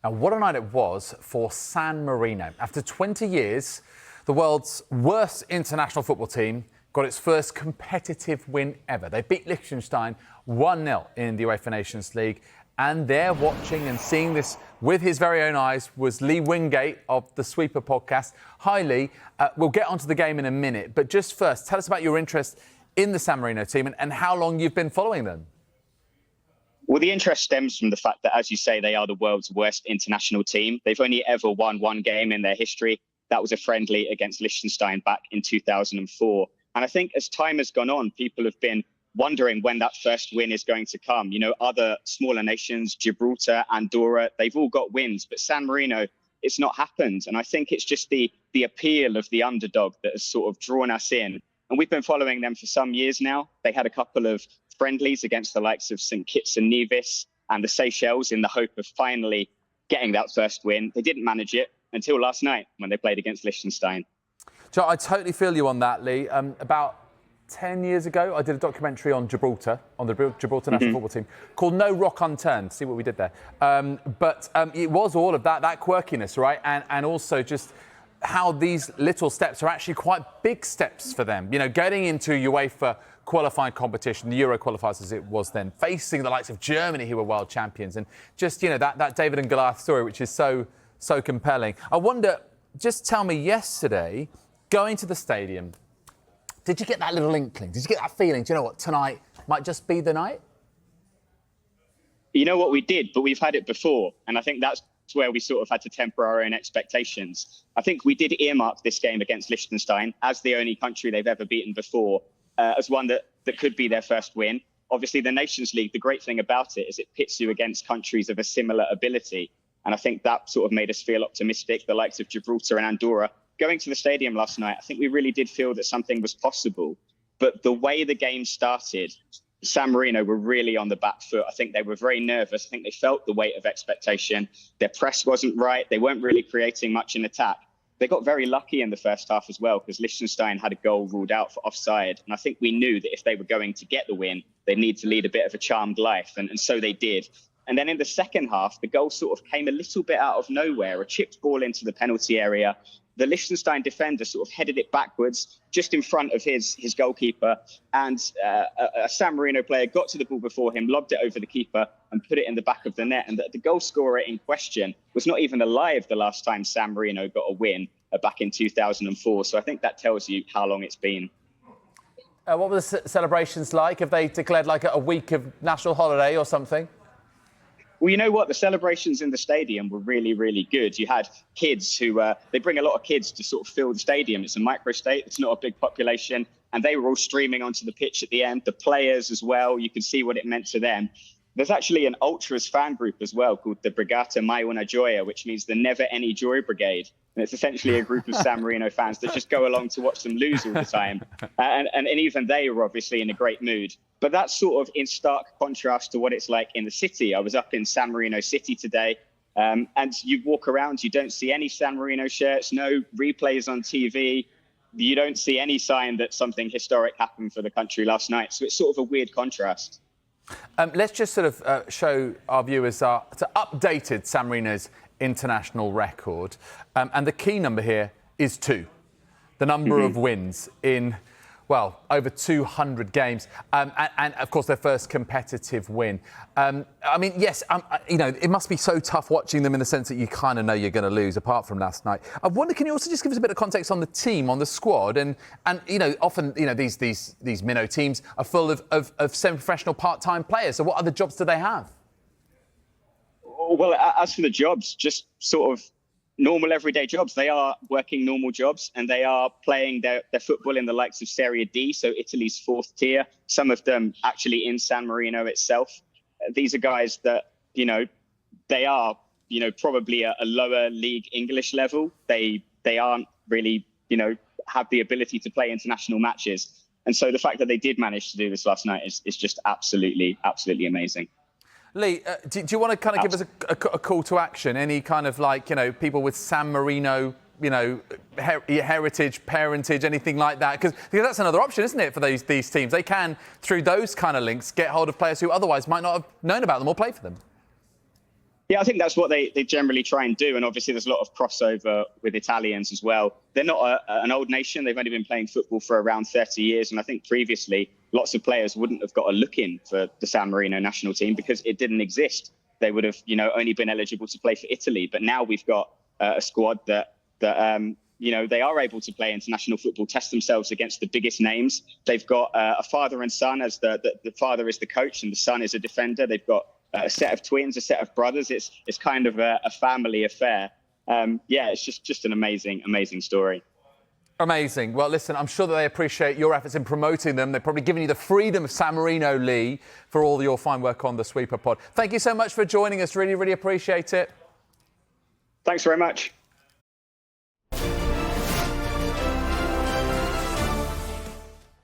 And what a night it was for San Marino. After 20 years, the world's worst international football team got its first competitive win ever. They beat Liechtenstein 1-0 in the UEFA Nations League. And there, watching and seeing this with his very own eyes, was Lee Wingate of the Sweeper podcast. Hi, Lee. We'll get onto the game in a minute. But just first, tell us about your interest in the San Marino team and how long you've been following them. Well, the interest stems from the fact that, as you say, they are the world's worst international team. They've only ever won one game in their history. That was a friendly against Liechtenstein back in 2004. And I think as time has gone on, people have been wondering when that first win is going to come. You know, other smaller nations, Gibraltar, Andorra, they've all got wins. But San Marino, it's not happened. And I think it's just the appeal of the underdog that has sort of drawn us in. And we've been following them for some years now. They had a couple of friendlies against the likes of St Kitts and Nevis and the Seychelles in the hope of finally getting that first win. They didn't manage it until last night when they played against Liechtenstein. Joe, I totally feel you on that, Lee. About 10 years ago, I did a documentary on Gibraltar, on the Gibraltar national football team, called No Rock Unturned. See what we did there. But it was all of that quirkiness, right? And also just how these little steps are actually quite big steps for them. You know, getting into UEFA qualifying competition, the Euro qualifiers as it was then, facing the likes of Germany, who were world champions, and just, you know, that David and Goliath story, which is so compelling. I wonder, just tell me, yesterday, going to the stadium, did you get that little inkling? Did you get that feeling? Do you know what, tonight might just be the night? You know what, we did, but we've had it before. And I think that's where we sort of had to temper our own expectations. I think we did earmark this game against Liechtenstein as the only country they've ever beaten before, as one that could be their first win. Obviously, the Nations League, the great thing about it is it pits you against countries of a similar ability. And I think that sort of made us feel optimistic, the likes of Gibraltar and Andorra. Going to the stadium last night, I think we really did feel that something was possible. But the way the game started, San Marino were really on the back foot. I think they were very nervous. I think they felt the weight of expectation. Their press wasn't right. They weren't really creating much in attack. They got very lucky in the first half as well, because Liechtenstein had a goal ruled out for offside. And I think we knew that if they were going to get the win, they'd need to lead a bit of a charmed life. And so they did. And then in the second half, the goal sort of came a little bit out of nowhere, a chipped ball into the penalty area. The Liechtenstein defender sort of headed it backwards just in front of his goalkeeper. And a San Marino player got to the ball before him, lobbed it over the keeper and put it in the back of the net. And the goal scorer in question was not even alive the last time San Marino got a win back in 2004. So I think that tells you how long it's been. What were the celebrations like? Have they declared like a week of national holiday or something? Well, you know what? The celebrations in the stadium were really, really good. You had kids who, they bring a lot of kids to sort of fill the stadium. It's a microstate. It's not a big population. And they were all streaming onto the pitch at the end. The players as well. You could see what it meant to them. There's actually an ultras fan group as well called the Brigata Mai Una Gioia, which means the Never Any Joy Brigade. And it's essentially a group of San Marino fans that just go along to watch them lose all the time. And even they were obviously in a great mood. But that's sort of in stark contrast to what it's like in the city. I was up in San Marino City today, and you walk around, you don't see any San Marino shirts, no replays on TV. You don't see any sign that something historic happened for the country last night. So it's sort of a weird contrast. Let's just sort of show our viewers to updated San Marino's international record. And the key number here is 2. The number of wins in, well, over 200 games. And of course, their first competitive win. I mean, yes, you know, it must be so tough watching them in the sense that you kind of know you're going to lose, apart from last night. I wonder, can you also just give us a bit of context on the team, on the squad? And you know, often, you know, these minnow teams are full of semi-professional part-time players. So what other jobs do they have? Well, as for the jobs, just sort of normal everyday jobs. They are working normal jobs, and they are playing their football in the likes of Serie D, so Italy's 4th tier, some of them actually in San Marino itself. These are guys that, you know, they are, you know, probably a lower league English level. They aren't really, you know, have the ability to play international matches. And so the fact that they did manage to do this last night is just absolutely amazing. Lee, do you want to kind of give us a call to action? Any kind of, like, you know, people with San Marino, you know, heritage, parentage, anything like that? Because that's another option, isn't it, for these teams? They can, through those kind of links, get hold of players who otherwise might not have known about them or play for them. Yeah, I think that's what they generally try and do. And obviously there's a lot of crossover with Italians as well. They're not an old nation. They've only been playing football for around 30 years. And I think previously lots of players wouldn't have got a look in for the San Marino national team because it didn't exist. They would have, only been eligible to play for Italy. But now we've got a squad that they are able to play international football, test themselves against the biggest names. They've got a father and son, as the father is the coach and the son is a defender. They've got a set of twins, a set of brothers. It's kind of a family affair. It's just an amazing story. Amazing. Well, listen, I'm sure that they appreciate your efforts in promoting them. They've probably given you the freedom of San Marino, Lee, for all your fine work on the Sweeper Pod. Thank you so much for joining us. Really, really appreciate it. Thanks very much.